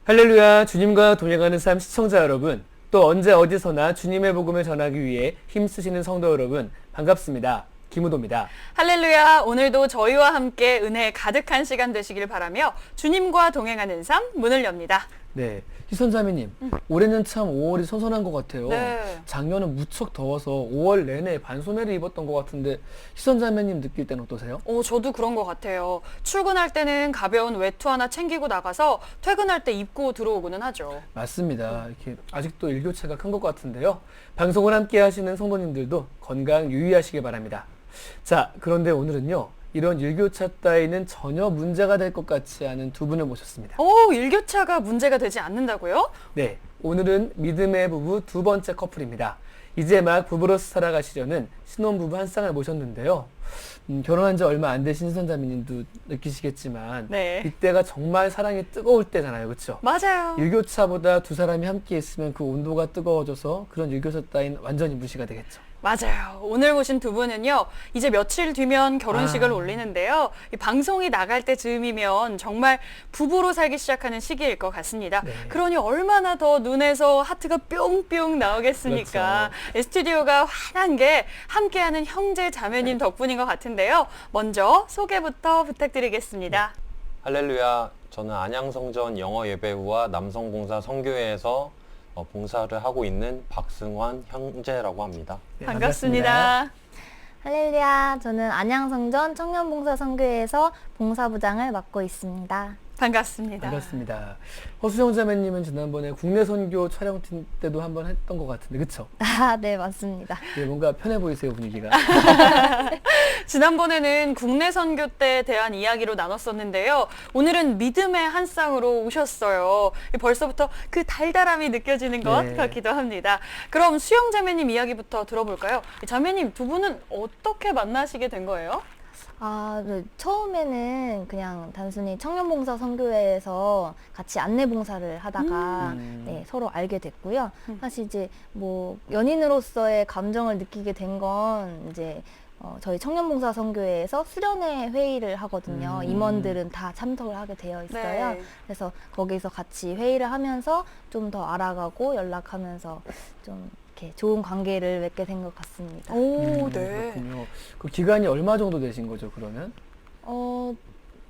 할렐루야, 주님과 동행하는 삶 시청자 여러분, 또 언제 어디서나 주님의 복음을 전하기 위해 힘쓰시는 성도 여러분, 반갑습니다. 김우도입니다. 할렐루야, 오늘도 저희와 함께 은혜 가득한 시간 되시길 바라며 주님과 동행하는 삶 문을 엽니다. 네, 희선자매님, 올해는 참 5월이 선선한 것 같아요. 네. 작년은 무척 더워서 5월 내내 반소매를 입었던 것 같은데 희선자매님 느낄 때는 어떠세요? 저도 그런 것 같아요. 출근할 때는 가벼운 외투 하나 챙기고 나가서 퇴근할 때 입고 들어오고는 하죠. 맞습니다. 이렇게 아직도 일교차가 큰 것 같은데요. 방송을 함께 하시는 성도님들도 건강 유의하시길 바랍니다. 자, 그런데 오늘은요, 이런 일교차 따위는 전혀 문제가 될 것 같지 않은 두 분을 모셨습니다. 일교차가 문제가 되지 않는다고요? 네, 오늘은 믿음의 부부 두 번째 커플입니다. 이제 막 부부로서 살아가시려는 신혼부부 한 쌍을 모셨는데요. 결혼한 지 얼마 안 되신 선자매님도 느끼시겠지만 네. 이때가 정말 사랑이 뜨거울 때잖아요. 그렇죠? 맞아요. 일교차보다 두 사람이 함께 있으면 그 온도가 뜨거워져서 그런 일교차 따윈 완전히 무시가 되겠죠. 맞아요. 오늘 모신 두 분은요, 이제 며칠 뒤면 결혼식을 올리는데요. 이 방송이 나갈 때 즈음이면 정말 부부로 살기 시작하는 시기일 것 같습니다. 네. 그러니 얼마나 더 눈에서 하트가 뿅뿅 나오겠습니까? 그렇죠. 스튜디오가 환한 게 함께하는 형제 자매님 덕분인 것 같은데요. 먼저 소개부터 부탁드리겠습니다. 할렐루야. 저는 안양성전 영어예배부와 남성봉사 선교회에서 봉사를 하고 있는 박승환 형제라고 합니다. 네, 반갑습니다. 할렐루야, 저는 안양성전 청년봉사선교회에서 봉사부장을 맡고 있습니다. 반갑습니다. 반갑습니다. 허수정 자매님은 지난번에 국내 선교 촬영팀 때도 한번 했던 것 같은데, 그쵸? 아, 네, 맞습니다. 네, 뭔가 편해 보이세요, 분위기가. 지난번에는 국내 선교 때에 대한 이야기로 나눴었는데요. 오늘은 믿음의 한 쌍으로 오셨어요. 벌써부터 그 달달함이 느껴지는 것 네. 같기도 합니다. 그럼 수영 자매님 이야기부터 들어볼까요? 자매님 두 분은 어떻게 만나시게 된 거예요? 네, 처음에는 그냥 단순히 청년봉사 선교회에서 같이 안내봉사를 하다가 네, 서로 알게 됐고요. 사실 이제 뭐 연인으로서의 감정을 느끼게 된 건 이제 저희 청년봉사 선교회에서 수련회 회의를 하거든요. 임원들은 다 참석을 하게 되어 있어요. 네. 그래서 거기서 같이 회의를 하면서 좀 더 알아가고 연락하면서 좀 이렇게 좋은 관계를 맺게 된 것 같습니다. 네. 그렇군요. 그 기간이 얼마 정도 되신 거죠, 그러면?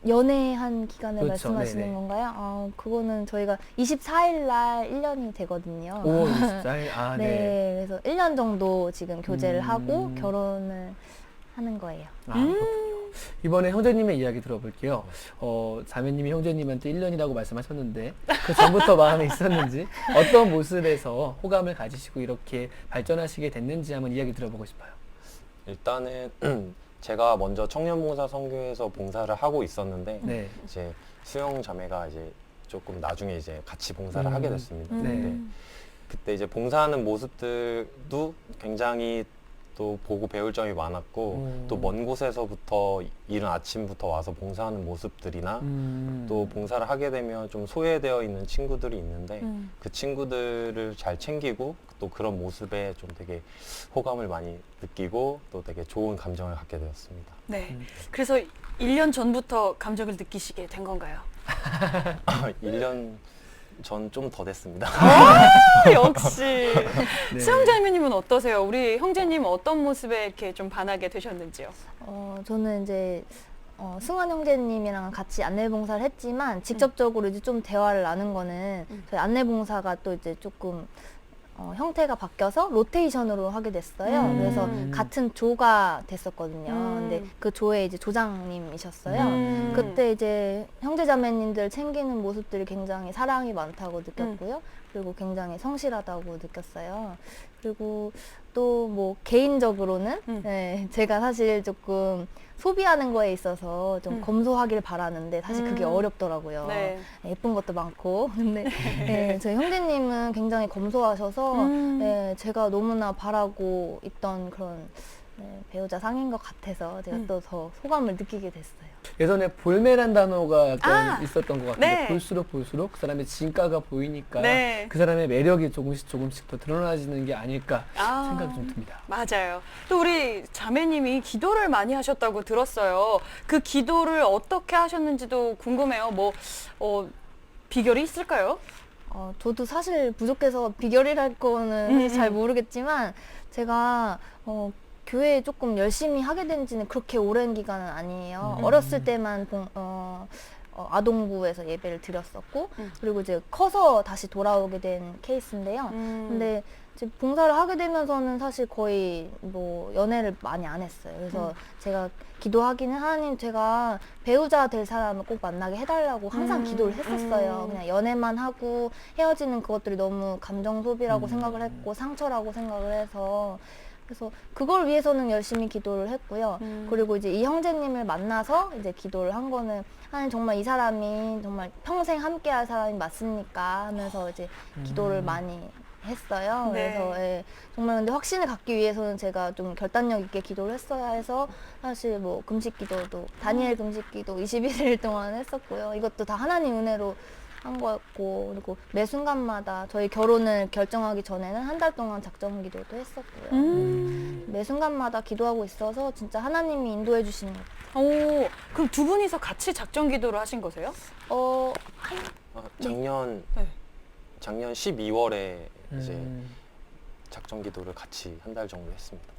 연애한 기간을 그렇죠. 말씀하시는 네네. 건가요? 그거는 저희가 24일 날 1년이 되거든요. 5월 24일? 아, 네. 네, 그래서 1년 정도 지금 교제를 하고 결혼을 하는 거예요. 아, 그렇군요. 이번에 형제님의 이야기 들어볼게요. 자매님이 형제님한테 1년이라고 말씀하셨는데 그 전부터 마음에 있었는지 어떤 모습에서 호감을 가지시고 이렇게 발전하시게 됐는지 한번 이야기 들어보고 싶어요. 일단은 제가 먼저 청년봉사 선교회에서 봉사를 하고 있었는데 네. 이제 수영 자매가 이제 조금 나중에 이제 같이 봉사를 하게 됐습니다. 네. 근데 그때 이제 봉사하는 모습들도 굉장히 또 보고 배울 점이 많았고 또 먼 곳에서부터 이른 아침부터 와서 봉사하는 모습들이나 또 봉사를 하게 되면 좀 소외되어 있는 친구들이 있는데 그 친구들을 잘 챙기고 또 그런 모습에 좀 되게 호감을 많이 느끼고 또 되게 좋은 감정을 갖게 되었습니다. 네. 그래서 1년 전부터 감정을 느끼시게 된 건가요? 1년 전 좀 더 됐습니다. 역시. 네. 수영 자매님은 어떠세요? 우리 형제님 어떤 모습에 이렇게 좀 반하게 되셨는지요? 저는 이제 승환 형제님이랑 같이 안내봉사를 했지만 직접적으로 이제 좀 대화를 나눈 거는 저희 안내봉사가 또 이제 조금 형태가 바뀌어서 로테이션으로 하게 됐어요. 그래서 같은 조가 됐었거든요. 근데 그 조의 이제 조장님이셨어요. 그때 이제 형제자매님들 챙기는 모습들이 굉장히 사랑이 많다고 느꼈고요. 그리고 굉장히 성실하다고 느꼈어요. 그리고 또 뭐 개인적으로는 네, 제가 사실 조금 소비하는 거에 있어서 좀 검소하길 바라는데 사실 그게 어렵더라고요. 네. 예쁜 것도 많고. 근데 네, 저희 형제님은 굉장히 검소하셔서 네, 제가 너무나 바라고 있던 그런 네, 배우자 상인 것 같아서 제가 또 더 소감을 느끼게 됐어요. 예전에 볼매란 단어가 약간 아! 있었던 것 같은데 네. 볼수록 그 사람의 진가가 보이니까 네. 그 사람의 매력이 조금씩 더 드러나지는 게 아닐까 아. 생각이 좀 듭니다. 맞아요. 또 우리 자매님이 기도를 많이 하셨다고 들었어요. 그 기도를 어떻게 하셨는지도 궁금해요. 비결이 있을까요? 저도 사실 부족해서 비결이랄 거는 사실 잘 모르겠지만 제가 교회에 조금 열심히 하게 된 지는 그렇게 오랜 기간은 아니에요. 어렸을 때만 아동부에서 예배를 드렸었고 그리고 이제 커서 다시 돌아오게 된 케이스인데요. 근데 이제 봉사를 하게 되면서는 사실 거의 뭐 연애를 많이 안 했어요. 그래서 제가 기도하기는 하나님 제가 배우자 될 사람을 꼭 만나게 해달라고 항상 기도를 했었어요. 그냥 연애만 하고 헤어지는 그것들이 너무 감정 소비라고 생각을 했고 상처라고 생각을 해서 그래서 그걸 위해서는 열심히 기도를 했고요. 그리고 이제 이 형제님을 만나서 이제 기도를 한 거는 하나님 정말 이 사람이 정말 평생 함께 할 사람이 맞습니까? 하면서 이제 기도를 많이 했어요. 네. 그래서 정말 근데 확신을 갖기 위해서는 제가 좀 결단력 있게 기도를 했어야 해서 사실 뭐 금식 기도도 다니엘 금식 기도 21일 동안 했었고요. 이것도 다 하나님 은혜로 한 거였고 그리고 매 순간마다 저희 결혼을 결정하기 전에는 한 달 동안 작정 기도도 했었고요. 매 순간마다 기도하고 있어서 진짜 하나님이 인도해 주시는 것 같아요. 그럼 두 분이서 같이 작정 기도를 하신 거세요? 작년 네. 12월에 이제 작정 기도를 같이 한 달 정도 했습니다.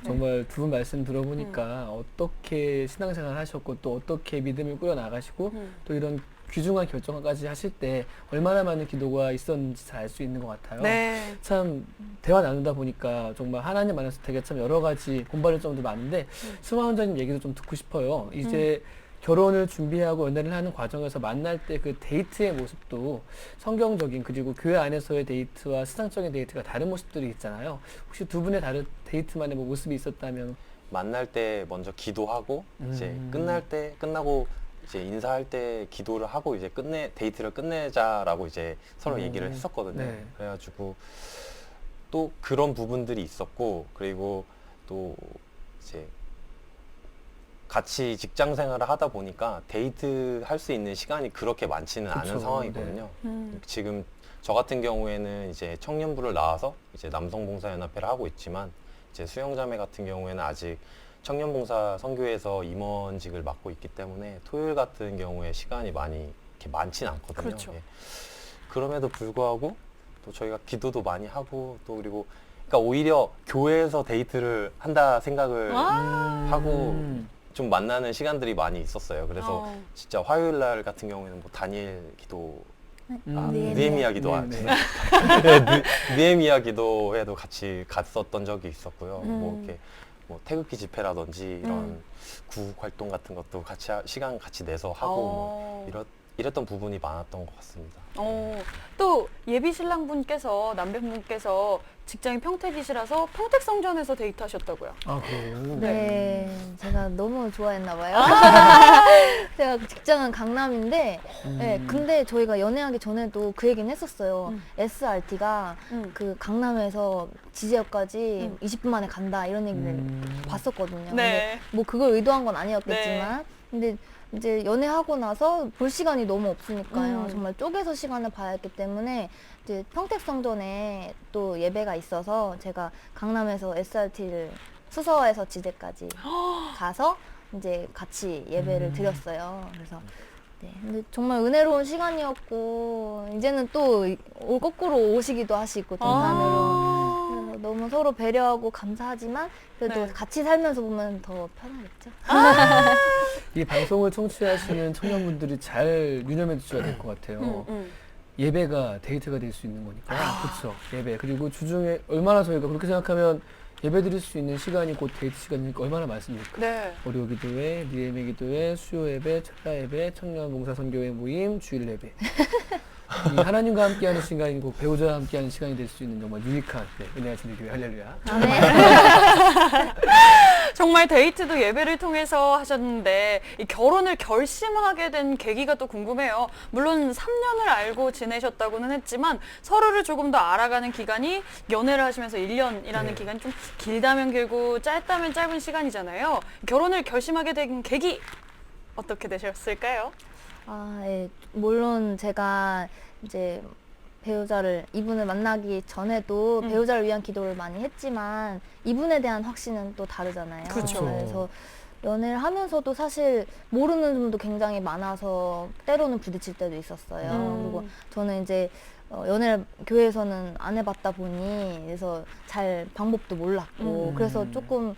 정말 두 분 말씀 들어보니까 어떻게 신앙생활 하셨고 또 어떻게 믿음을 꾸려 나가시고 또 이런 귀중한 결정까지 하실 때 얼마나 많은 기도가 있었는지 잘 알 수 있는 것 같아요. 네. 참 대화 나누다 보니까 정말 하나님 만나서 되게 참 여러 가지 본받을 점도 많은데 수마 원장님 얘기도 좀 듣고 싶어요. 이제 결혼을 준비하고 연애를 하는 과정에서 만날 때 그 데이트의 모습도 성경적인 그리고 교회 안에서의 데이트와 세상적인 데이트가 다른 모습들이 있잖아요. 혹시 두 분의 다른 데이트만의 뭐 모습이 있었다면? 만날 때 먼저 기도하고 이제 끝나고 이제 인사할 때 기도를 하고 이제 데이트를 끝내자라고 이제 서로 얘기를 했었거든요. 네. 그래가지고 또 그런 부분들이 있었고 그리고 또 이제 같이 직장 생활을 하다 보니까 데이트 할 수 있는 시간이 그렇게 많지는 않은 그쵸, 상황이거든요. 지금 저 같은 경우에는 이제 청년부를 나와서 이제 남성봉사연합회를 하고 있지만 이제 수영자매 같은 경우에는 아직 청년봉사 선교회에서 임원직을 맡고 있기 때문에 토요일 같은 경우에 시간이 많이 이렇게 많지는 않거든요. 그렇죠. 예. 그럼에도 불구하고 또 저희가 기도도 많이 하고 또 그리고 그러니까 오히려 교회에서 데이트를 한다 생각을 하고 좀 만나는 시간들이 많이 있었어요. 그래서 진짜 화요일 날 같은 경우에는 뭐 다니엘 기도 느헤미야 기도 느헤미야 기도회도 같이 갔었던 적이 있었고요. 뭐 이렇게 뭐 태극기 집회라든지 이런 구국 활동 같은 것도 같이 시간 같이 내서 하고 뭐 이랬던 부분이 많았던 것 같습니다. 또 예비 신랑분께서 남편분께서 직장이 평택이시라서 평택성전에서 데이트하셨다고요? 아, 그래요? 네, 제가 너무 좋아했나 봐요. 제가 직장은 강남인데, 네, 근데 저희가 연애하기 전에도 그 얘기는 했었어요. SRT가 그 강남에서 지제역까지 20분 만에 간다 이런 얘기를 봤었거든요. 근데 네. 뭐 그걸 의도한 건 아니었겠지만, 근데 이제 연애하고 나서 볼 시간이 너무 없으니까요. 정말 쪼개서 시간을 봐야 했기 때문에 이제 평택성전에 또 예배가 있어서 제가 강남에서 SRT를 수서에서 지대까지 가서 이제 같이 예배를 드렸어요. 그래서 네, 근데 정말 은혜로운 시간이었고 이제는 또 거꾸로 오시기도 하시고 등산으로 그래서 너무 서로 배려하고 감사하지만 그래도 네. 같이 살면서 보면 더 편하겠죠. 이 방송을 청취하시는 청년분들이 잘 유념해 주셔야 될 것 같아요. 예배가 데이트가 될 수 있는 거니까요. 그렇죠. 예배. 그리고 주중에 얼마나 저희가 그렇게 생각하면 예배 드릴 수 있는 시간이 곧 데이트 시간이니까 얼마나 많습니까? 네. 월요 기도회, 니에메 기도회, 수요 예배, 철야 예배, 청년 봉사 선교회 모임, 주일 예배. 이 하나님과 함께하는 시간이고 배우자와 함께하는 시간이 될 수 있는 정말 유익한 은혜가 지는 교회 할렐루야. 정말 데이트도 예배를 통해서 하셨는데 이 결혼을 결심하게 된 계기가 또 궁금해요. 물론 3년을 알고 지내셨다고는 했지만 서로를 조금 더 알아가는 기간이 연애를 하시면서 1년이라는 네. 기간이 좀 길다면 길고 짧다면 짧은 시간이잖아요. 결혼을 결심하게 된 계기 어떻게 되셨을까요? 예. 물론 제가 이제 이분을 만나기 전에도 배우자를 위한 기도를 많이 했지만 이분에 대한 확신은 또 다르잖아요. 그쵸. 그래서 연애를 하면서도 사실 모르는 점도 굉장히 많아서 때로는 부딪힐 때도 있었어요. 그리고 저는 이제 연애를 교회에서는 안 해봤다 보니 그래서 잘 방법도 몰랐고 그래서 조금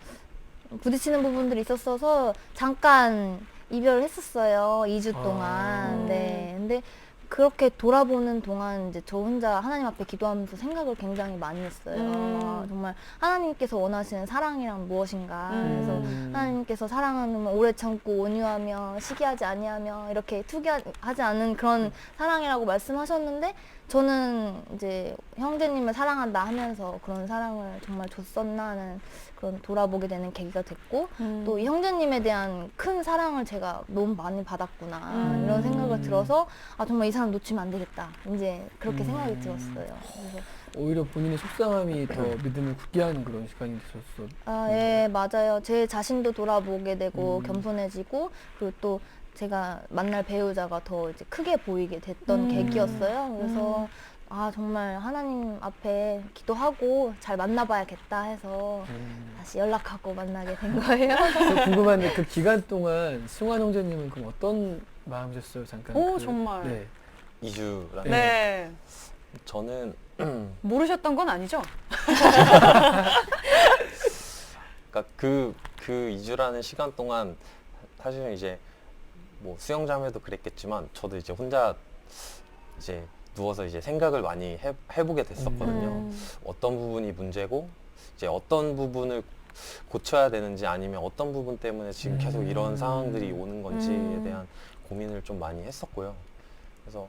부딪히는 부분들이 있었어서 잠깐 이별을 했었어요. 2주 동안. 네. 근데 그렇게 돌아보는 동안 이제 저 혼자 하나님 앞에 기도하면서 생각을 굉장히 많이 했어요. 정말 하나님께서 원하시는 사랑이란 무엇인가. 그래서 하나님께서 사랑하는 오래 참고 온유하며 시기하지 아니하며 이렇게 투기하지 않은 그런 사랑이라고 말씀하셨는데 저는 이제 형제님을 사랑한다 하면서 그런 사랑을 정말 줬었나 하는 그런 돌아보게 되는 계기가 됐고 또 이 형제님에 대한 큰 사랑을 제가 너무 많이 받았구나 이런 생각을 들어서 정말 이 사람 놓치면 안 되겠다 이제 그렇게 생각이 들었어요. 그래서 오히려 본인의 속상함이 더 믿음을 굳게 하는 그런 시간이 되셨어. 예, 맞아요. 제 자신도 돌아보게 되고 겸손해지고 그리고 또 제가 만날 배우자가 더 이제 크게 보이게 됐던 계기였어요. 그래서 정말 하나님 앞에 기도하고 잘 만나봐야겠다 해서 다시 연락하고 만나게 된 거예요. 궁금한데 그 기간 동안 승환 형제님은 그럼 어떤 마음이셨어요? 잠깐. 오, 정말. 네. 2주라는 네. 저는 모르셨던 건 아니죠? 그러니까 그 2주라는 시간 동안 사실은 이제 뭐 수영자매도 그랬겠지만 저도 이제 혼자 이제 누워서 이제 생각을 많이 해보게 됐었거든요. 어떤 부분이 문제고 이제 어떤 부분을 고쳐야 되는지 아니면 어떤 부분 때문에 지금 계속 이런 상황들이 오는 건지에 대한 고민을 좀 많이 했었고요. 그래서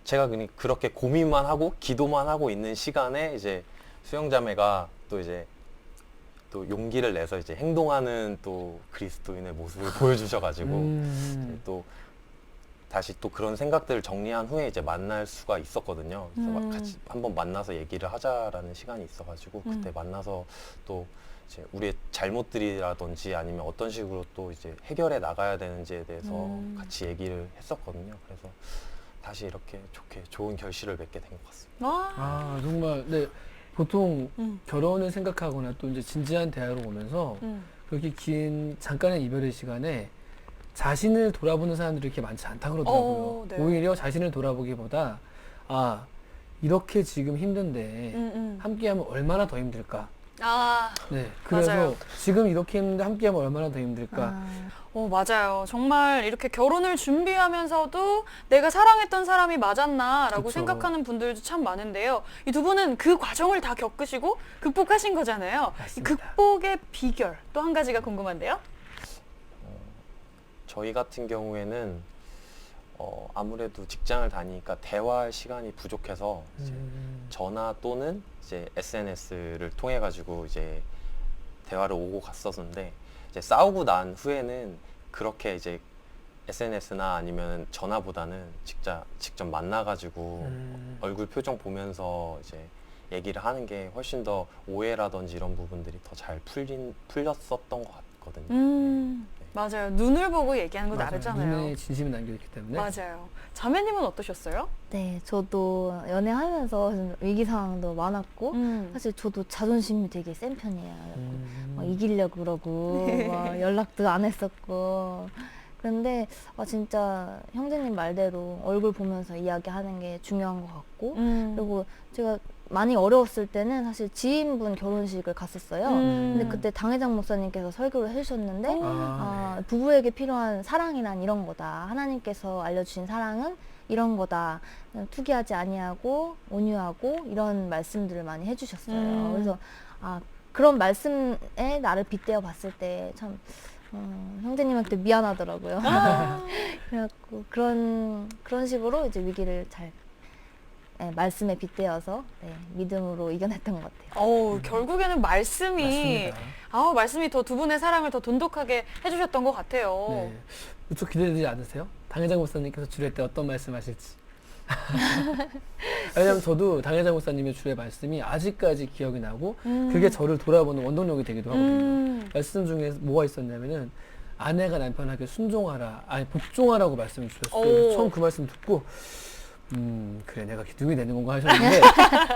제가 그렇게 고민만 하고 기도만 하고 있는 시간에 이제 수영자매가 또 이제 또 용기를 내서 이제 행동하는 또 그리스도인의 모습을 보여주셔가지고 이제 또 다시 또 그런 생각들을 정리한 후에 이제 만날 수가 있었거든요. 그래서 같이 한번 만나서 얘기를 하자라는 시간이 있어가지고 그때 만나서 또 이제 우리의 잘못들이라든지 아니면 어떤 식으로 또 이제 해결해 나가야 되는지에 대해서 같이 얘기를 했었거든요. 그래서 다시 이렇게 좋게 좋은 결실을 맺게 된 것 같습니다. 와. 정말 네. 보통 결혼을 생각하거나 또 이제 진지한 대화로 오면서 그렇게 긴 잠깐의 이별의 시간에 자신을 돌아보는 사람들이 이렇게 많지 않다 그러더라고요. 네. 오히려 자신을 돌아보기보다 이렇게 지금 힘든데 함께하면 얼마나 더 힘들까. 네, 그래서 맞아요. 지금 이렇게 했는데 함께하면 얼마나 더 힘들까. 맞아요. 정말 이렇게 결혼을 준비하면서도 내가 사랑했던 사람이 맞았나라고 그쵸. 생각하는 분들도 참 많은데요. 이 두 분은 그 과정을 다 겪으시고 극복하신 거잖아요. 이 맞습니다. 극복의 비결 또 한 가지가 궁금한데요. 저희 같은 경우에는 아무래도 직장을 다니니까 대화할 시간이 부족해서 이제 전화 또는 이제 SNS를 통해 가지고 이제 대화를 오고 갔었는데 이제 싸우고 난 후에는 그렇게 이제 SNS나 아니면 전화보다는 직접 만나가지고 얼굴 표정 보면서 이제 얘기를 하는 게 훨씬 더 오해라든지 이런 부분들이 더 잘 풀렸었던 것 같거든요. 맞아요. 눈을 보고 얘기하는 거 맞아요. 다르잖아요. 눈에 진심이 남겨있기 때문에. 맞아요. 자매님은 어떠셨어요? 네, 저도 연애하면서 위기 상황도 많았고 사실 저도 자존심이 되게 센 편이에요. 막 이기려고 그러고 막 연락도 안 했었고 그런데 진짜 형제님 말대로 얼굴 보면서 이야기하는 게 중요한 것 같고 그리고 제가 많이 어려웠을 때는 사실 지인분 결혼식을 갔었어요. 근데 그때 당회장 목사님께서 설교를 해주셨는데 네. 부부에게 필요한 사랑이란 이런 거다. 하나님께서 알려주신 사랑은 이런 거다. 투기하지 아니하고 온유하고 이런 말씀들을 많이 해주셨어요. 그래서 그런 말씀에 나를 빗대어 봤을 때 참 형제님한테 미안하더라고요. 아. 그래갖고 그런 식으로 이제 위기를 잘 말씀에 빗대어서 믿음으로 이겨냈던 것 같아요. 결국에는 말씀이 맞습니다. 말씀이 더 두 분의 사랑을 더 돈독하게 해주셨던 것 같아요. 네. 무척 기대되지 않으세요? 당회장 목사님께서 주례 때 어떤 말씀하실지. 왜냐면 저도 당회장 목사님의 주례 말씀이 아직까지 기억이 나고 그게 저를 돌아보는 원동력이 되기도 하거든요. 말씀 중에 뭐가 있었냐면은 아내가 남편에게 순종하라, 아니 복종하라고 말씀을 주셨어요. 그래서 처음 그 말씀 듣고 그래 내가 기둥이 되는 건가 하셨는데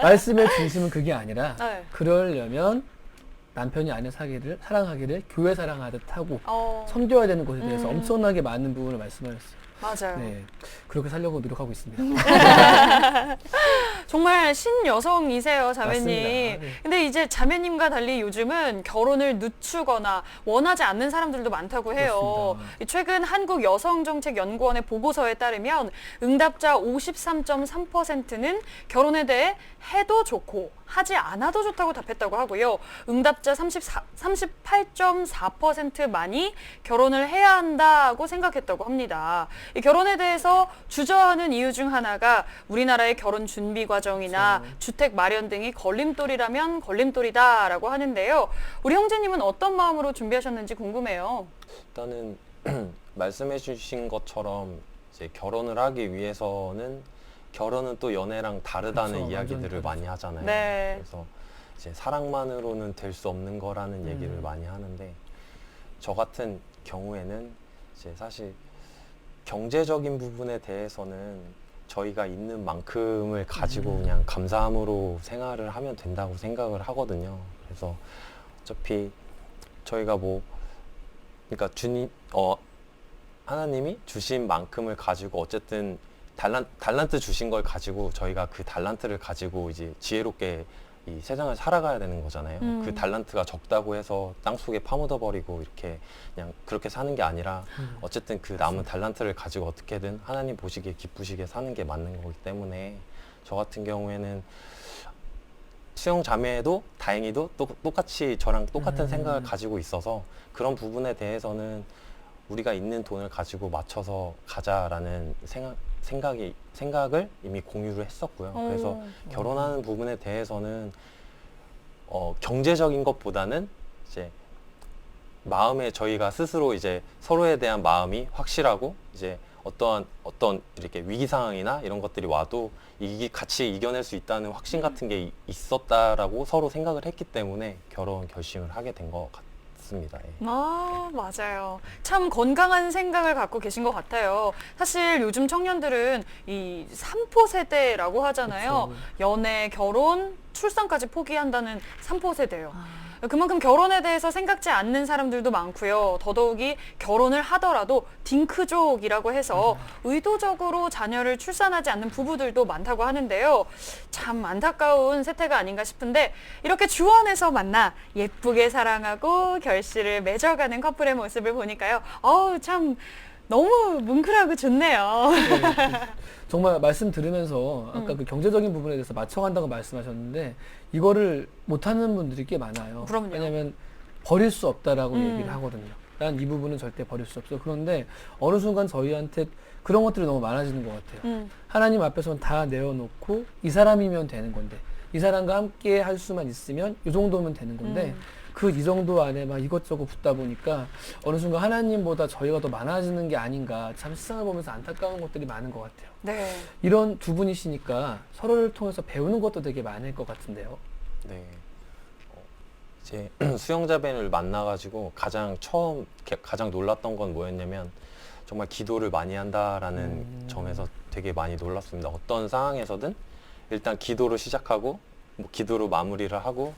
말씀의 중심은 그게 아니라 네. 그러려면 남편이 아내 사랑하기를 교회 사랑하듯 하고 섬겨야 되는 것에 대해서 엄청나게 많은 부분을 말씀하셨어요. 맞아요. 네, 그렇게 살려고 노력하고 있습니다. 정말 신여성이세요, 자매님. 맞습니다. 네. 근데 이제 자매님과 달리 요즘은 결혼을 늦추거나 원하지 않는 사람들도 많다고 해요. 그렇습니다. 최근 한국여성정책연구원의 보고서에 따르면 응답자 53.3%는 결혼에 대해 해도 좋고 하지 않아도 좋다고 답했다고 하고요. 응답자 38.4%만이 결혼을 해야 한다고 생각했다고 합니다. 이 결혼에 대해서 주저하는 이유 중 하나가 우리나라의 결혼 준비 과정이나 주택 마련 등이 걸림돌이라면 걸림돌이다라고 하는데요. 우리 형제님은 어떤 마음으로 준비하셨는지 궁금해요. 일단은 말씀해 주신 것처럼 이제 결혼을 하기 위해서는 결혼은 또 연애랑 다르다는 그렇죠. 이야기들을 완전히 많이 하잖아요. 네. 그래서 이제 사랑만으로는 될 수 없는 거라는 얘기를 많이 하는데 저 같은 경우에는 이제 사실 경제적인 부분에 대해서는 저희가 있는 만큼을 가지고 그냥 감사함으로 생활을 하면 된다고 생각을 하거든요. 그래서 어차피 저희가 그러니까 하나님이 주신 만큼을 가지고 어쨌든 달란트 주신 걸 가지고 저희가 그 달란트를 가지고 이제 지혜롭게 이 세상을 살아가야 되는 거잖아요. 그 달란트가 적다고 해서 땅속에 파묻어 버리고 이렇게 그냥 그렇게 사는 게 아니라 어쨌든 그 남은 달란트를 가지고 어떻게든 하나님 보시기에 기쁘시게 사는 게 맞는 거기 때문에 저 같은 경우에는 수영 자매도 다행히도 똑같이 저랑 똑같은 생각을 가지고 있어서 그런 부분에 대해서는 우리가 있는 돈을 가지고 맞춰서 가자라는 생각을 이미 공유를 했었고요. 그래서 결혼하는 부분에 대해서는 경제적인 것보다는 이제 마음에 저희가 스스로 이제 서로에 대한 마음이 확실하고 이제 어떤 이렇게 위기 상황이나 이런 것들이 와도 같이 이겨낼 수 있다는 확신 같은 게 있었다라고 서로 생각을 했기 때문에 결혼 결심을 하게 된 것 같습니다. 예. 맞아요. 참 건강한 생각을 갖고 계신 것 같아요. 사실 요즘 청년들은 이 3포 세대라고 하잖아요. 그렇죠. 연애, 결혼, 출산까지 포기한다는 3포 세대예요. 그만큼 결혼에 대해서 생각지 않는 사람들도 많고요. 더더욱이 결혼을 하더라도 딩크족이라고 해서 의도적으로 자녀를 출산하지 않는 부부들도 많다고 하는데요. 참 안타까운 세태가 아닌가 싶은데 이렇게 주원에서 만나 예쁘게 사랑하고 결실을 맺어가는 커플의 모습을 보니까요. 참 너무 뭉클하고 좋네요. 네. 정말 말씀 들으면서 아까 그 경제적인 부분에 대해서 맞춰간다고 말씀하셨는데 이거를 못하는 분들이 꽤 많아요. 그럼요. 왜냐하면 버릴 수 없다라고 얘기를 하거든요. 난 이 부분은 절대 버릴 수 없어. 그런데 어느 순간 저희한테 그런 것들이 너무 많아지는 것 같아요. 하나님 앞에서는 다 내어놓고 이 사람이면 되는 건데 이 사람과 함께 할 수만 있으면 이 정도면 되는 건데 그 이 정도 안에 막 이것저것 붙다 보니까 어느 순간 하나님보다 저희가 더 많아지는 게 아닌가 참 세상을 보면서 안타까운 것들이 많은 것 같아요. 네. 이런 두 분이시니까 서로를 통해서 배우는 것도 되게 많을 것 같은데요. 네. 이제 수영자배를 만나가지고 가장 놀랐던 건 뭐였냐면 정말 기도를 많이 한다라는 점에서 되게 많이 놀랐습니다. 어떤 상황에서든 일단 기도로 시작하고 기도로 마무리를 하고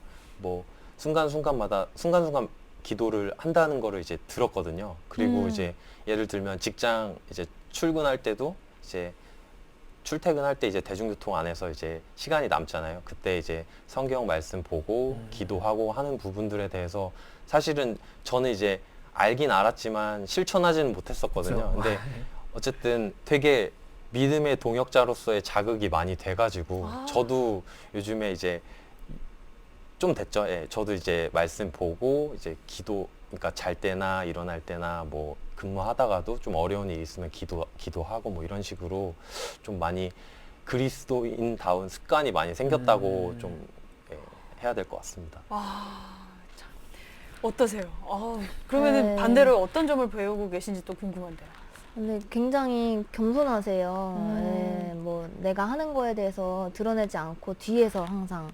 순간순간 기도를 한다는 거를 이제 들었거든요. 그리고 이제 예를 들면 직장 이제 출근할 때도 이제 출퇴근할 때 이제 대중교통 안에서 이제 시간이 남잖아요. 그때 이제 성경 말씀 보고 기도하고 하는 부분들에 대해서 사실은 저는 이제 알긴 알았지만 실천하지는 못했었거든요. 그렇죠. 근데 어쨌든 되게 믿음의 동역자로서의 자극이 많이 돼가지고 저도 요즘에 이제 좀 됐죠. 예, 저도 이제 말씀 보고 이제 그러니까 잘 때나 일어날 때나 뭐 근무하다가도 좀 어려운 일이 있으면 기도하고 뭐 이런 식으로 좀 많이 그리스도인다운 습관이 많이 생겼다고 좀 예, 해야 될 것 같습니다. 참. 어떠세요? 그러면은 네. 반대로 어떤 점을 배우고 계신지 또 궁금한데요. 근데 굉장히 겸손하세요. 음. 예, 뭐 내가 하는 거에 대해서 드러내지 않고 뒤에서 항상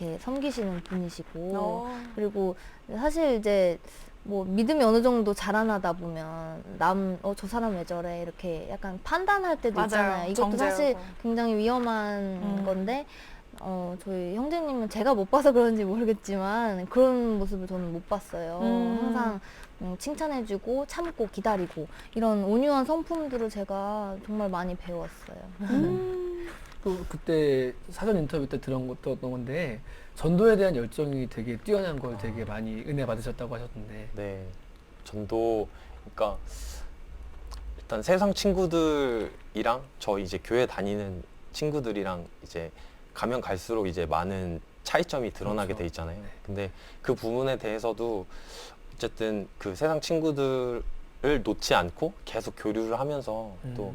이렇게 섬기시는 분이시고 그리고 사실 이제 뭐 믿음이 어느 정도 자라나다 보면 저 사람 왜 저래 이렇게 약간 판단할 때도 맞아요. 있잖아요. 이것도 정죄하고. 사실 굉장히 위험한 건데 저희 형제님은 제가 못 봐서 그런지 모르겠지만 그런 모습을 저는 못 봤어요. 항상 칭찬해주고 참고 기다리고 이런 온유한 성품들을 제가 정말 많이 배웠어요. 또 그때 사전 인터뷰 때 들은 것도 어떤 건데 전도에 대한 열정이 되게 뛰어난 걸 되게 많이 은혜 받으셨다고 하셨는데. 네, 전도 그러니까 일단 세상 친구들이랑 저 이제 교회 다니는 친구들이랑 이제 가면 갈수록 이제 많은 차이점이 드러나게 그렇죠. 돼 있잖아요. 근데 그 부분에 대해서도 어쨌든 그 세상 친구들을 놓지 않고 계속 교류를 하면서 또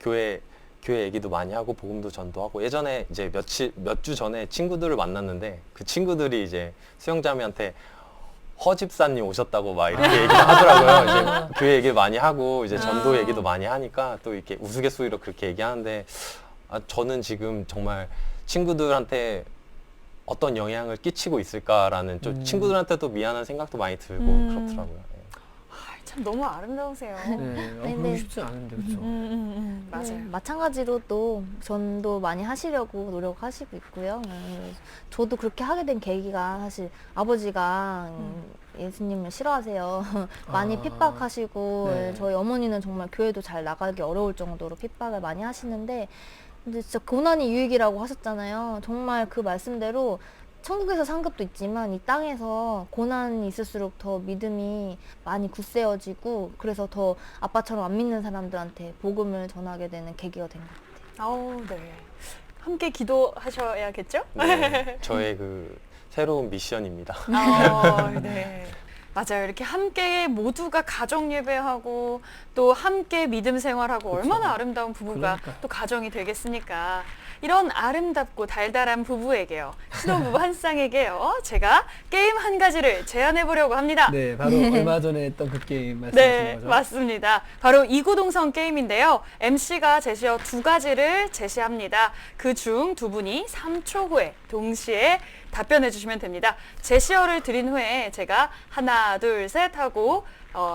교회 얘기도 많이 하고 복음도 전도하고 예전에 이제 몇 주 전에 친구들을 만났는데 그 친구들이 이제 수영자매한테 허집사님 오셨다고 막 이렇게 얘기를 하더라고요. 이제 교회 얘기를 많이 하고 이제 전도 얘기도 많이 하니까 또 이렇게 우스갯소리로 그렇게 얘기하는데 저는 지금 정말 친구들한테 어떤 영향을 끼치고 있을까라는 좀 친구들한테도 미안한 생각도 많이 들고 그렇더라고요. 참 너무 아름다우세요. 네, 네, 그러기 네. 쉽지 않은데 그렇죠. 맞아요. 네, 마찬가지로 또 전도 많이 하시려고 노력하시고 있고요. 저도 그렇게 하게 된 계기가 사실 아버지가 예수님을 싫어하세요. 많이 아. 핍박하시고 네. 저희 어머니는 정말 교회도 잘 나가기 어려울 정도로 핍박을 많이 하시는데 근데 진짜 고난이 유익이라고 하셨잖아요. 정말 그 말씀대로 천국에서 상급도 있지만 이 땅에서 고난이 있을수록 더 믿음이 많이 굳세어지고 그래서 더 아빠처럼 안 믿는 사람들한테 복음을 전하게 되는 계기가 된 것 같아요. 네. 함께 기도하셔야겠죠? 네, 저의 그 새로운 미션입니다. 네. 맞아요. 이렇게 함께 모두가 가정 예배하고 또 함께 믿음 생활하고 그쵸. 얼마나 아름다운 부부가 그러니까요. 또 가정이 되겠습니까? 이런 아름답고 달달한 부부에게요. 신혼부부 한 쌍에게요. 제가 게임 한 가지를 제안해 보려고 합니다. 네, 바로 얼마 전에 했던 그 게임 말씀하시는 네, 거죠? 맞습니다. 바로 이구동성 게임인데요. MC가 제시어 2가지를 제시합니다. 그중 두 분이 3초 후에 동시에 답변해 주시면 됩니다. 제시어를 드린 후에 제가 하나, 둘, 셋 하고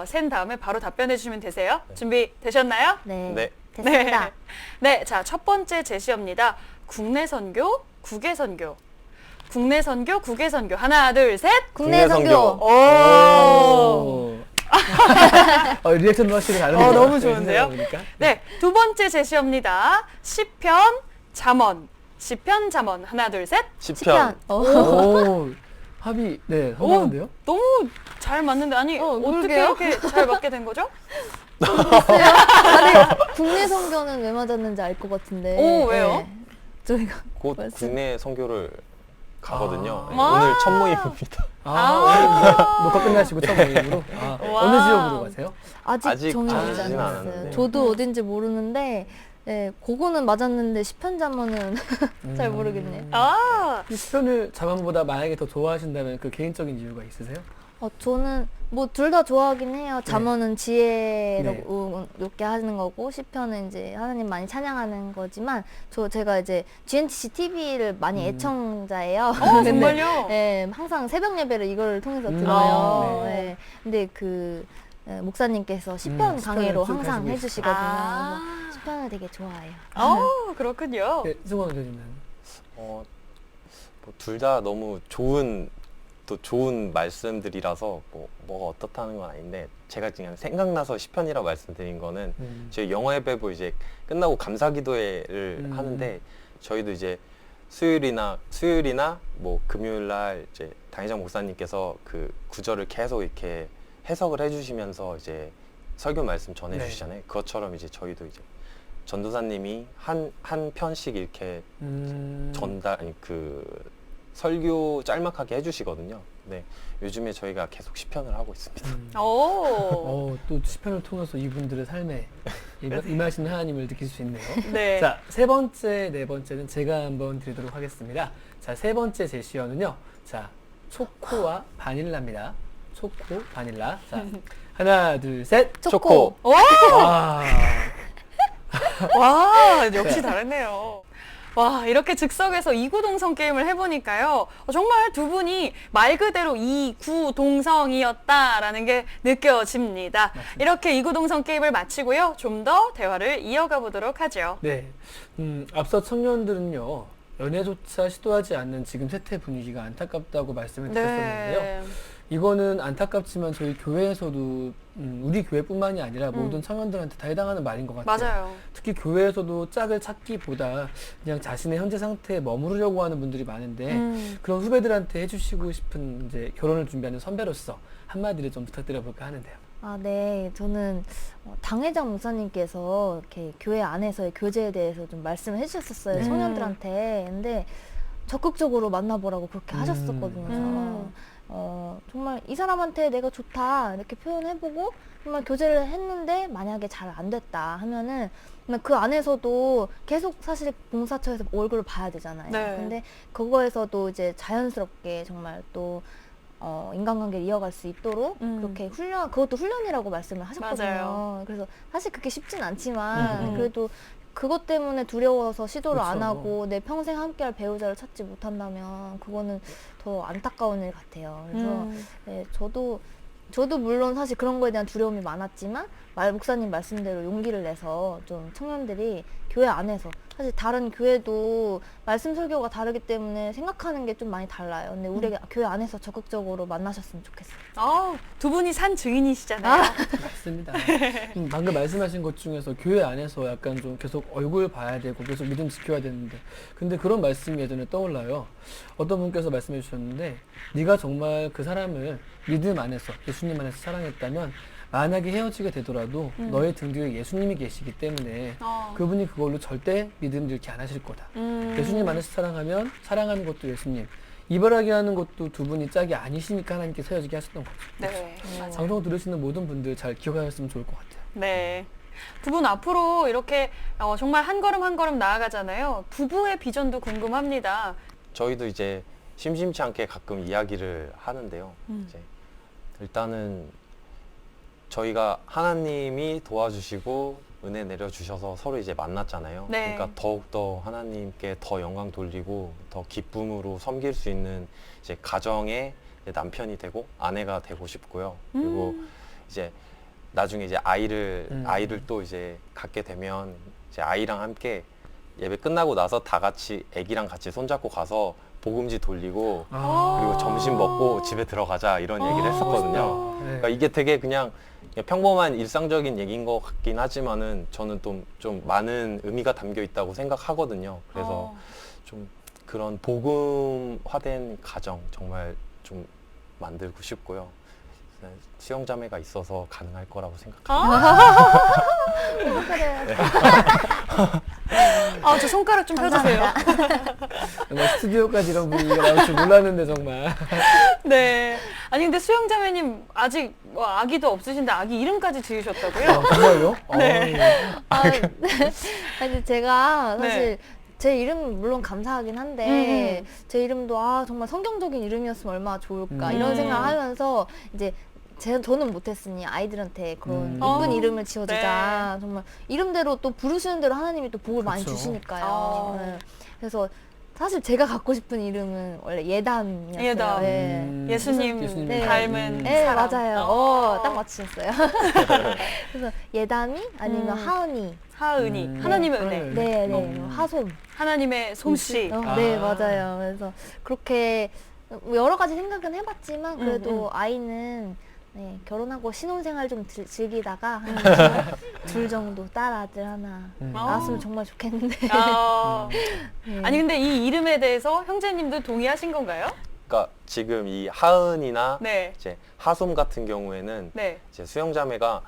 센 다음에 바로 답변해 주시면 되세요. 준비 되셨나요? 네, 네. 됐습니다. 네, 자, 첫 번째 제시어입니다. 국내 선교, 국외 선교. 국내 선교, 국외 선교. 하나, 둘, 셋. 국내 국내 선교. 오! 리액션도 확실히 다르네요. 너무 좋은데요? 생각해보니까. 네, 두 번째 제시어입니다. 시편, 잠언. 시편, 잠언. 하나, 둘, 셋. 시편. 오, 합이 네, 성공한데요? 너무 잘 맞는데 아니 어떻게 그러게요? 이렇게 잘 맞게 된 거죠? 아니, 국내 선교는 왜 맞았는지 알 것 같은데. 오, 왜요? 네. 저희가 곧 말씀- 국내 선교를 가거든요. 아. 네, 오늘 첫 모임입니다. 녹화 끝나시고 첫 모임으로? 어느 지역으로 가세요? 아직 정해지지 정해지진 않았어요. 않았는데. 저도 어딘지 모르는데, 네, 그거는 맞았는데 시편자문은 잘 모르겠네요. 아, 이 시편을 자만보다 만약에 더 좋아하신다면 그 개인적인 이유가 있으세요? 저는 뭐 둘 다 좋아하긴 해요. 네. 잠언은 지혜로 높게 하는 거고 시편은 이제 하나님 많이 찬양하는 거지만 제가 이제 GNTC TV를 많이 애청자예요. 근데, 정말요? 네, 항상 새벽 예배를 이걸 통해서 들어요. 아, 네. 근데 목사님께서 시편 강의로 시편을 쭉 항상 가지고 해주시거든요. 아. 그래서 시편을 되게 좋아해요. 그렇군요. 네, 승원 교수님은? 둘 다 너무 좋은 말씀들이라서 뭐가 어떻다는 건 아닌데 제가 그냥 생각나서 시편이라고 말씀드린 거는 저희 영어 예배부 이제 끝나고 감사기도회를 하는데 저희도 이제 수요일이나 뭐 금요일 날 이제 당회장 목사님께서 그 구절을 계속 이렇게 해석을 해주시면서 이제 설교 말씀 전해주시잖아요. 그것처럼 이제 저희도 이제 전도사님이 한 편씩 이렇게 설교 짤막하게 해주시거든요. 네, 요즘에 저희가 계속 시편을 하고 있습니다. 오. 또 시편을 통해서 이분들의 삶에 임하시는 하나님을 느낄 수 있네요. 네. 자, 세 번째, 네 번째는 제가 한번 드리도록 하겠습니다. 자, 세 번째 제시어는요. 자, 초코와 바닐라입니다. 초코, 바닐라. 자, 하나, 둘, 셋. 초코. 와, 와. 와, 역시 다르네요. 와, 이렇게 즉석에서 이구동성 게임을 해보니까요. 정말 두 분이 말 그대로 이구동성이었다라는 게 느껴집니다. 이렇게 이구동성 게임을 마치고요. 좀 더 대화를 이어가 보도록 하죠. 네. 앞서 청년들은요. 연애조차 시도하지 않는 지금 세태 분위기가 안타깝다고 말씀을 드렸었는데요. 이거는 안타깝지만 저희 교회에서도 우리 교회뿐만이 아니라 모든 청년들한테 다 해당하는 말인 것 같아요. 맞아요. 특히 교회에서도 짝을 찾기보다 그냥 자신의 현재 상태에 머무르려고 하는 분들이 많은데 그런 후배들한테 해주시고 싶은 이제 결혼을 준비하는 선배로서 한마디를 좀 부탁드려볼까 하는데요. 아, 네. 저는 당회장 목사님께서 이렇게 교회 안에서의 교제에 대해서 좀 말씀을 해주셨었어요. 청년들한테. 근데 적극적으로 만나보라고 그렇게 하셨었거든요. 정말 이 사람한테 내가 좋다 이렇게 표현해보고 정말 교제를 했는데 만약에 잘 안 됐다 하면은 정말 그 안에서도 계속 사실 봉사처에서 얼굴을 봐야 되잖아요. 네. 근데 그거에서도 이제 자연스럽게 정말 또 인간관계를 이어갈 수 있도록 그렇게 그것도 훈련이라고 말씀을 하셨거든요. 맞아요. 그래서 사실 그게 쉽진 않지만 그래도 그것 때문에 두려워서 시도를 안 그렇죠. 하고 내 평생 함께할 배우자를 찾지 못한다면 그거는 더 안타까운 일 같아요. 그래서 네, 저도 물론 사실 그런 거에 대한 두려움이 많았지만 목사님 말씀대로 용기를 내서 좀 청년들이 교회 안에서 사실 다른 교회도 말씀 설교가 다르기 때문에 생각하는 게 좀 많이 달라요. 근데 우리 교회 안에서 적극적으로 만나셨으면 좋겠어요. 두 분이 산 증인이시잖아요. 맞습니다. 방금 말씀하신 것 중에서 교회 안에서 약간 좀 계속 얼굴 봐야 되고 계속 믿음 지켜야 되는데 근데 그런 말씀이 예전에 떠올라요. 어떤 분께서 말씀해 주셨는데 네가 정말 그 사람을 믿음 안에서 예수님 안에서 사랑했다면 만약에 헤어지게 되더라도 너의 등 뒤에 예수님이 계시기 때문에 그분이 그걸로 절대 믿음 잃게 안 하실 거다. 예수님 안에서 사랑하면 사랑하는 것도 예수님, 이별하게 하는 것도 두 분이 짝이 아니시니까 하나님께서 헤어지게 하셨던 거죠. 네, 맞아요. 방송 들으시는 모든 분들 잘 기억하셨으면 좋을 것 같아요. 네. 두 분 앞으로 이렇게 정말 한 걸음 한 걸음 나아가잖아요. 부부의 비전도 궁금합니다. 저희도 이제 심심치 않게 가끔 이야기를 하는데요. 이제 일단은 저희가 하나님이 도와주시고 은혜 내려주셔서 서로 이제 만났잖아요. 네. 그러니까 더욱더 하나님께 더 영광 돌리고 더 기쁨으로 섬길 수 있는 이제 가정의 이제 남편이 되고 아내가 되고 싶고요. 그리고 이제 나중에 이제 아이를 또 이제 갖게 되면 이제 아이랑 함께 예배 끝나고 나서 다 같이 아기랑 같이 손잡고 가서 복음지 돌리고 그리고 점심 먹고 집에 들어가자 이런 얘기를 했었거든요. 네. 그러니까 이게 되게 그냥 평범한 일상적인 얘기인 것 같긴 하지만은 저는 좀 많은 의미가 담겨 있다고 생각하거든요. 그래서 좀 그런 복음화된 가정 정말 좀 만들고 싶고요. 수영자매가 있어서 가능할 거라고 생각합니다. 저 손가락 좀 펴주세요. 정말 스튜디오까지 이런 분위기가 나올 줄 몰랐는데 정말. 네. 아니 근데 수영자매님 아직 아기도 없으신데 아기 이름까지 지으셨다고요? 정말요? 네. 아니 제가 사실 네. 제 이름 물론 감사하긴 한데 제 이름도 정말 성경적인 이름이었으면 얼마나 좋을까 이런 생각하면서 이제 저는 못했으니 아이들한테 그런 이쁜 이름을 지어주자. 네. 정말 이름대로 또 부르시는 대로 하나님이 또 복을 많이 그쵸. 주시니까요. 네. 그래서 사실 제가 갖고 싶은 이름은 원래 예담이었어요. 예담. 네. 예수님 네. 닮은 네, 사람. 맞아요. 딱 맞추셨어요. 그래서 예담이 아니면 하은이. 하은이. 하나님의 은혜. 네, 네. 하솜. 하나님의 솜씨. 네, 맞아요. 그래서 그렇게 여러 가지 생각은 해봤지만 그래도 아이는 결혼하고 신혼생활 좀 즐기다가 한 둘 정도 딸 아들 하나 낳았으면 정말 좋겠는데. 네. 아니 근데 이 이름에 대해서 형제님도 동의하신 건가요? 그러니까 지금 이 하은이나 네. 이제 하솜 같은 경우에는 네. 이제 수영자매가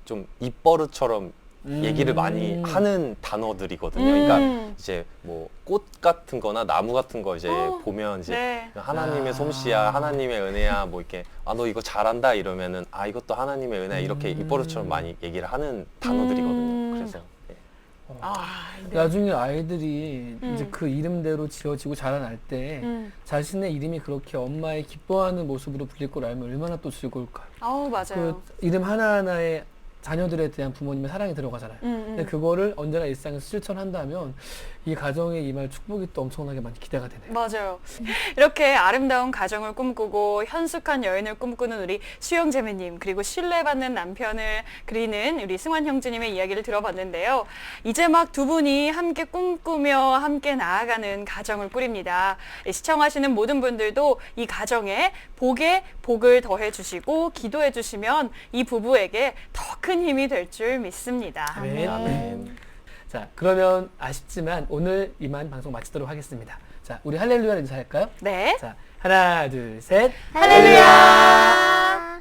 좀 입버릇처럼 얘기를 많이 하는 단어들이거든요. 그러니까 이제 뭐 꽃 같은 거나 나무 같은 거 이제 보면 이제 네. 하나님의 솜씨야, 하나님의 은혜야, 뭐 이렇게 너 이거 잘한다 이러면은 이것도 하나님의 은혜야 이렇게 입버릇처럼 많이 얘기를 하는 단어들이거든요. 그래서 네. 나중에 아이들이 이제 그 이름대로 지어지고 자라날 때 자신의 이름이 그렇게 엄마의 기뻐하는 모습으로 불릴 걸 알면 얼마나 또 즐거울까요? 아우, 맞아요. 그 이름 하나하나에 자녀들에 대한 부모님의 사랑이 들어가잖아요. 근데 그거를 언제나 일상에서 실천한다면 이 가정에 임할 축복이 또 엄청나게 많이 기대가 되네요. 맞아요. 이렇게 아름다운 가정을 꿈꾸고 현숙한 여인을 꿈꾸는 우리 수영재매님, 그리고 신뢰받는 남편을 그리는 우리 승환 형제님의 이야기를 들어봤는데요. 이제 막 두 분이 함께 꿈꾸며 함께 나아가는 가정을 꾸립니다. 시청하시는 모든 분들도 이 가정에 복에 복을 더해 주시고 기도해 주시면 이 부부에게 더 큰 힘이 될 줄 믿습니다. 아멘. 아멘. 자, 그러면 아쉽지만 오늘 이만 방송 마치도록 하겠습니다. 자, 우리 할렐루야 인사할까요? 네. 자, 하나, 둘, 셋. 할렐루야.